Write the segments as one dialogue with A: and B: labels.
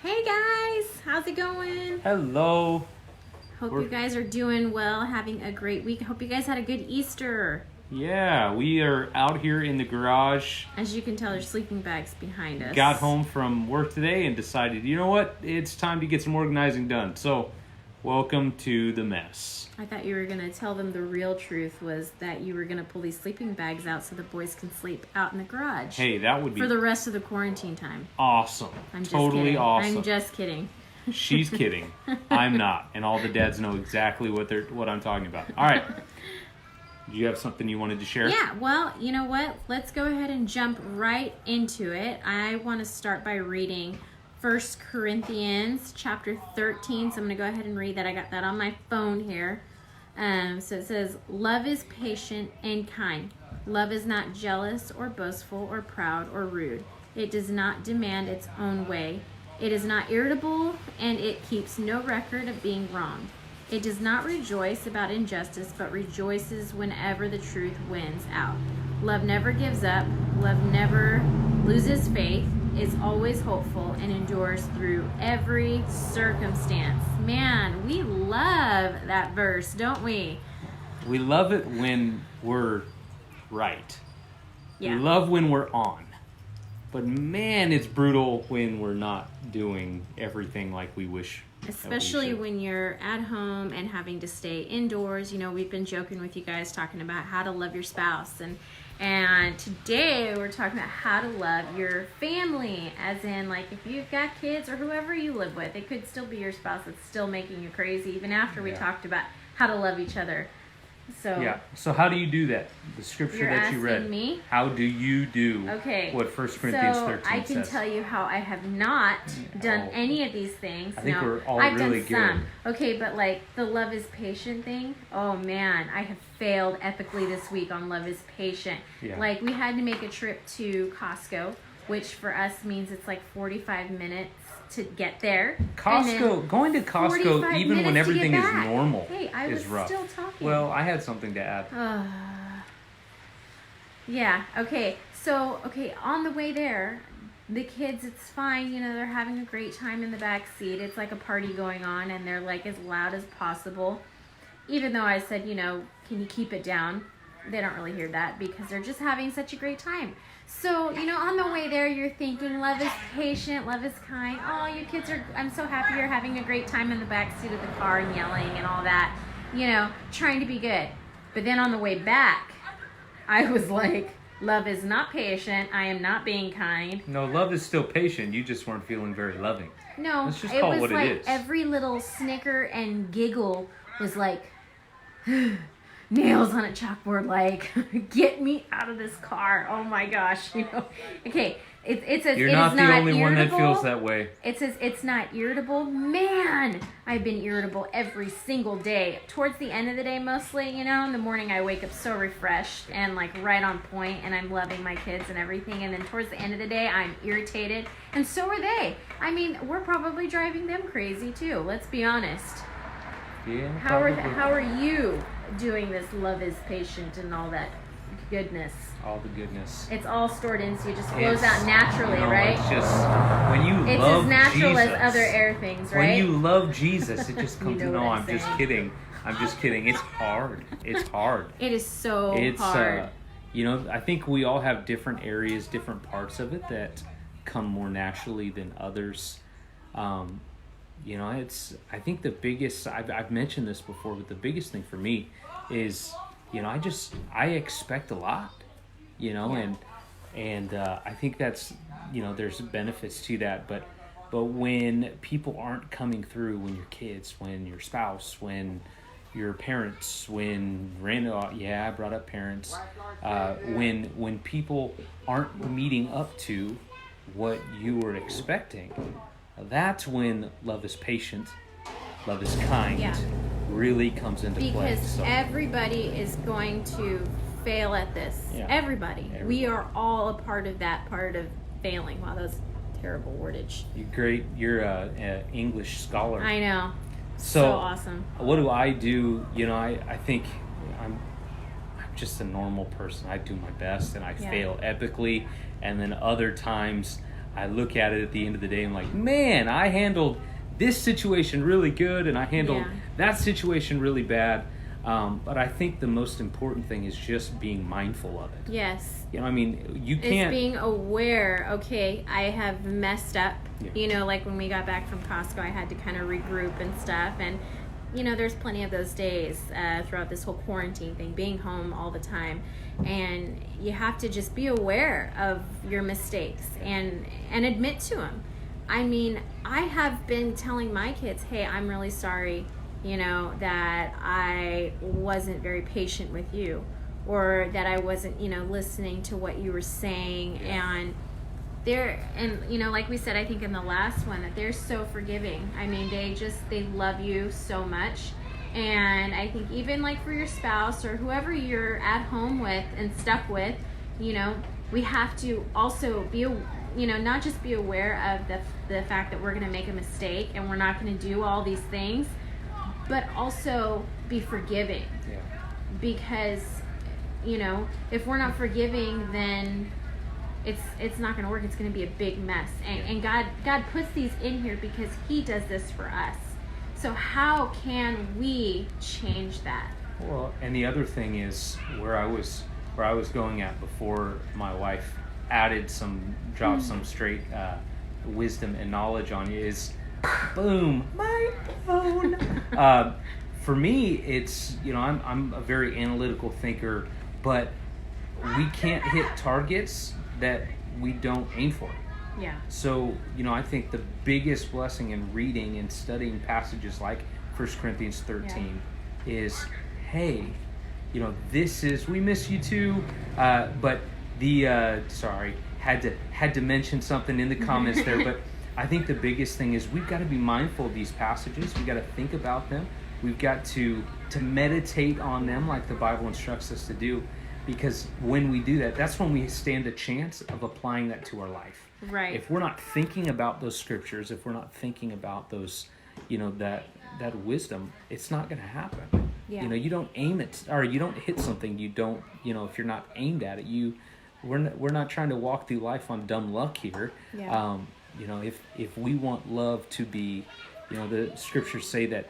A: Hey guys, how's it going?
B: Hello.
A: Hope you guys are doing well, having a great week. Hope you guys had a good Easter.
B: Yeah, we are out here in the garage.
A: As you can tell, there's sleeping bags behind us.
B: Got home from work today and decided, you know what? It's time to get some organizing done. So, welcome to the mess.
A: I thought you were going to tell them the real truth was that you were going to pull these sleeping bags out so the boys can sleep out in the garage.
B: Hey, that would be
A: for the rest of the quarantine time.
B: Awesome.
A: I'm just
B: totally
A: kidding.
B: awesome.
A: I'm just kidding.
B: She's kidding. I'm not. And all the dads know exactly what I'm talking about. All right. Do you have something you wanted to share?
A: Yeah, well, you know what? Let's go ahead and jump right into it. I want to start by reading 1 Corinthians chapter 13. So I'm going to go ahead and read that. I got that on my phone here. So it says, love is patient and kind. Love is not jealous or boastful or proud or rude. It does not demand its own way. It is not irritable, and it keeps no record of being wronged. It does not rejoice about injustice, but rejoices whenever the truth wins out. Love never gives up. Love never loses faith, is always hopeful, and endures through every circumstance. Man, we love that verse, don't we?
B: We love it when we're right.
A: Yeah.
B: We love when we're on. But man, it's brutal when we're not doing everything like we wish.
A: Especially when you're at home and having to stay indoors. You know, we've been joking with you guys talking about how to love your spouse. And today we're talking about how to love your family. As in, like, if you've got kids or whoever you live with, it could still be your spouse that's still making you crazy, even after we talked about how to love each other.
B: So how do you do that? The scripture that you read.
A: Me?
B: How do you do what 1 Corinthians 13
A: so I can
B: says?
A: tell you how I have not done any of these things.
B: I think we're all
A: I've
B: really
A: done
B: good.
A: some. Okay, but like the love is patient thing, oh man, I have failed epically this week on love is patient.
B: Yeah.
A: Like we had to make a trip to Costco, which for us means it's like 45 minutes to get there.
B: Going to Costco even when everything is normal is rough.
A: Still talking.
B: Well, I had something to add.
A: Yeah, okay. So, on the way there, the kids, it's fine. You know, they're having a great time in the back seat. It's like a party going on, and they're like as loud as possible. Even though I said, you know, can you keep it down? They don't really hear that because they're just having such a great time. So, you know, on the way there, you're thinking, love is patient, love is kind. Oh, you kids I'm so happy you're having a great time in the back seat of the car and yelling and all that, you know, trying to be good. But then on the way back, I was like, love is not patient. I am not being kind.
B: No, love is still patient. You just weren't feeling very loving.
A: No,
B: let's just
A: it
B: call
A: was
B: what
A: like
B: it is.
A: Every little snicker and giggle was like, nails on a chalkboard, like, get me out of this car. Oh my gosh, you know. Okay, it says
B: you're
A: it
B: not
A: is
B: the
A: not
B: only
A: irritable.
B: one that feels that way.
A: It says it's not irritable. Man, I've been irritable every single day. Towards the end of the day, mostly, you know. In the morning, I wake up so refreshed and like right on point, and I'm loving my kids and everything. And then towards the end of the day, I'm irritated, and so are they. I mean, we're probably driving them crazy too. Let's be honest.
B: Yeah.
A: How are you doing this love is patient and all that goodness?
B: All the goodness.
A: It's all stored in, so it just flows out naturally,
B: you know,
A: right?
B: It's just when you
A: it's
B: love
A: as natural
B: Jesus,
A: as other air things, right?
B: When you love Jesus, it just comes.
A: You know
B: No,
A: what
B: I'm just kidding. I'm just kidding. It's hard. It's hard.
A: It is so hard.
B: You know, I think we all have different areas, different parts of it that come more naturally than others. You know, I think the biggest, I've mentioned this before, but the biggest thing for me is, you know, I expect a lot, you know, and I think that's, you know, there's benefits to that, but when people aren't coming through, when your kids, when your spouse, when your parents, when I brought up parents, when people aren't meeting up to what you were expecting, that's when love is patient, love is kind, really comes into play.
A: Because everybody is going to fail at this. Yeah. Everybody. We are all a part of that part of failing. Wow, that was terrible wordage.
B: You're an English scholar.
A: I know. So awesome.
B: What do I do? You know, I think I'm just a normal person. I do my best and I fail epically. And then other times I look at it at the end of the day and I'm like, man, I handled this situation really good and I handled that situation really bad. But I think the most important thing is just being mindful of it.
A: Yes.
B: You know, I mean, you can't...
A: It's being aware, okay, I have messed up. Yeah. You know, like when we got back from Costco, I had to kind of regroup and stuff. And, you know, there's plenty of those days throughout this whole quarantine thing, being home all the time. And you have to just be aware of your mistakes and admit to them. I mean, I have been telling my kids, hey, I'm really sorry, you know, that I wasn't very patient with you, or that I wasn't, you know, listening to what you were saying. And you know, like we said, I think in the last one, that they're so forgiving. I mean, they love you so much. And I think even like for your spouse or whoever you're at home with and stuck with, you know, we have to also be, you know, not just be aware of the fact that we're going to make a mistake and we're not going to do all these things, but also be forgiving.
B: Yeah.
A: Because, you know, if we're not forgiving, then it's not going to work. It's going to be a big mess. And God puts these in here because He does this for us. So how can we change that?
B: Well, and the other thing is where I was going at before my wife added some straight wisdom and knowledge on you is, boom, my phone. For me, it's, you know, I'm a very analytical thinker, but we can't hit targets that we don't aim for.
A: Yeah.
B: So, you know, I think the biggest blessing in reading and studying passages like 1 Corinthians 13 is, hey, you know, we miss you too, but had to mention something in the comments there, but I think the biggest thing is we've got to be mindful of these passages. We've got to think about them. We've got to meditate on them like the Bible instructs us to do, because when we do that, that's when we stand a chance of applying that to our life.
A: Right.
B: If we're not thinking about those scriptures, if we're not thinking about those, you know, that wisdom, it's not going to happen.
A: Yeah.
B: You know, you don't aim it, or you don't hit something. You don't, you know, if you're not aimed at it, we're not trying to walk through life on dumb luck here.
A: Yeah.
B: You know, if we want love to be, you know, the scriptures say that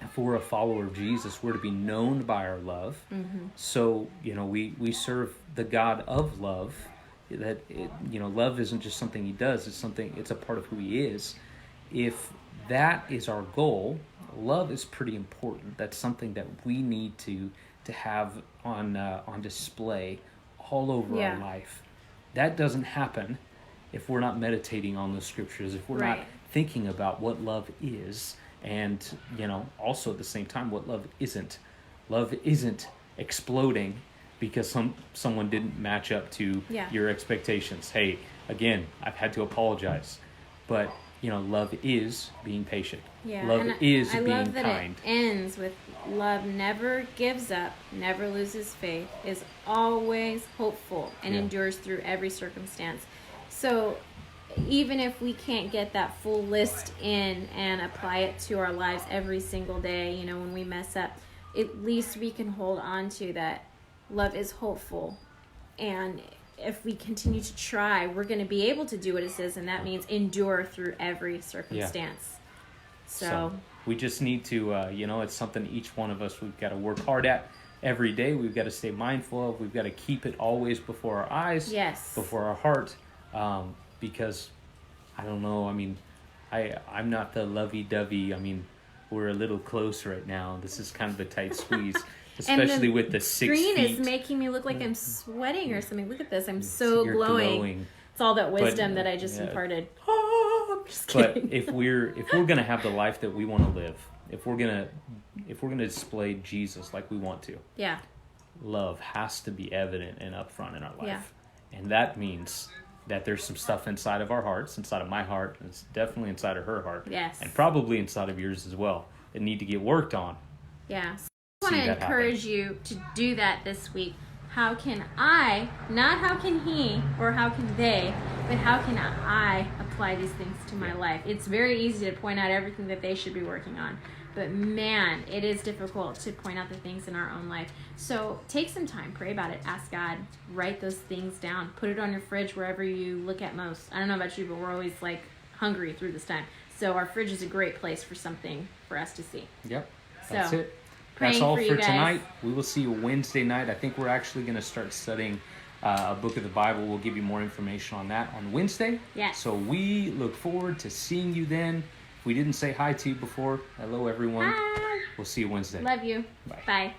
B: if we're a follower of Jesus, we're to be known by our love. Mm-hmm. So, you know, we serve the God of love. You know, love isn't just something He does, it's a part of who He is. If that is our goal, love is pretty important. That's something that we need to have on display all over our life. That doesn't happen if we're not meditating on those scriptures, if we're not thinking about what love is, and, you know, also at the same time what love isn't. Love isn't exploding because someone didn't match up to your expectations. Hey, again, I've had to apologize. But, you know, love is being patient.
A: Yeah,
B: love is
A: I
B: being
A: love that
B: kind.
A: It ends with love never gives up, never loses faith, is always hopeful, and endures through every circumstance. So even if we can't get that full list in and apply it to our lives every single day, you know, when we mess up, at least we can hold on to that. Love is hopeful, and if we continue to try, we're going to be able to do what it says, and that means endure through every circumstance. So
B: we just need to, you know, it's something each one of us, we've got to work hard at every day. We've got to stay mindful of. We've got to keep it always before our eyes, before our heart, because I don't know. I mean, I'm not the lovey-dovey. I mean, we're a little close right now. This is kind of a tight squeeze. Especially with the 6 feet.
A: The screen is making me look like I'm sweating or something. Look at this. I'm so glowing. It's all that wisdom that I just imparted. I'm just kidding.
B: But if we're gonna have the life that we want to live, if we're gonna display Jesus like we want to, love has to be evident and upfront in our life. And that means that there's some stuff inside of our hearts, inside of my heart, and it's definitely inside of her heart.
A: Yes.
B: And probably inside of yours as well, that need to get worked on.
A: Yeah. I want to encourage you to do that this week. How can I, not how can he or how can they, but how can I apply these things to my life? It's very easy to point out everything that they should be working on. But man, it is difficult to point out the things in our own life. So take some time, pray about it, ask God, write those things down, put it on your fridge wherever you look at most. I don't know about you, but we're always like hungry through this time. So our fridge is a great place for something for us to see.
B: Yep, that's it.
A: Praying
B: That's all
A: for
B: for
A: you guys.
B: tonight. We will see you Wednesday night. I think we're actually going to start studying a book of the Bible. We'll give you more information on that on Wednesday.
A: Yes.
B: So we look forward to seeing you then. If we didn't say hi to you before, hello everyone.
A: Hi.
B: We'll see you Wednesday.
A: Love you.
B: Bye.
A: Bye.